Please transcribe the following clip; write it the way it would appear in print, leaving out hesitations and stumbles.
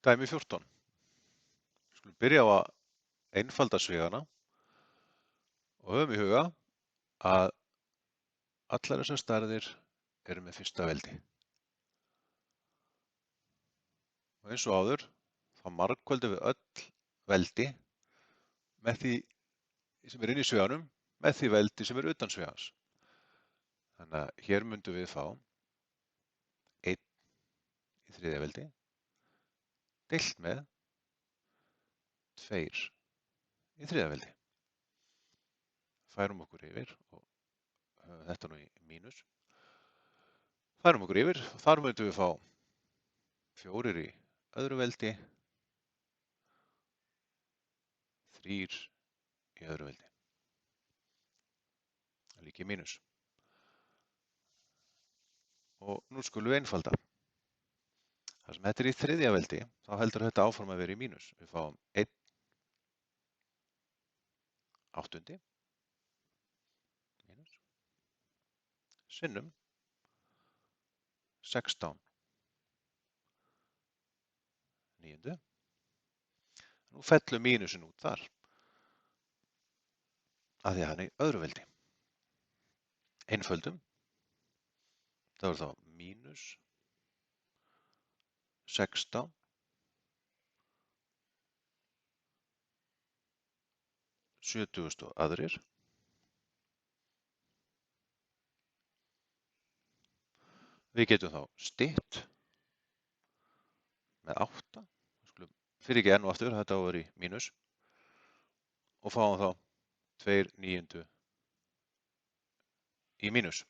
Dæmi 14. Skulum byrja á að einfalda svigana og höfum í huga að allar þessar stærðir eru með fyrsta veldi. Og eins og áður, þá margföldum við öll veldi með því sem er inn í sviganum með því veldi sem er utan svigans. Þannig að hér myndum við fá 1 í þriðja veldi deilt með 2 í þriðja veldi. Færum okkur yfir og höfum þetta nú í mínus. Færum okkur yfir og þar myndum við fá 4 í öðru veldi, 3 í öðru veldi. Það er líka í mínus. Og nú skulum við einfalda. Þar sem þetta er í þriðja veldi, þá heldur þetta áfram að vera í mínus. Við fáum 1 áttundi mínus sinnum 16 níundu. Nú fellur mínusin út þar af því að hann er í öðru veldi. Einföldum. Það er þá mínus 16 70 aðrir við getum þá stytt með 8 fyrir ekki enn og aftur, þetta á að vera í mínus og fáum þá 2 níundu í mínus.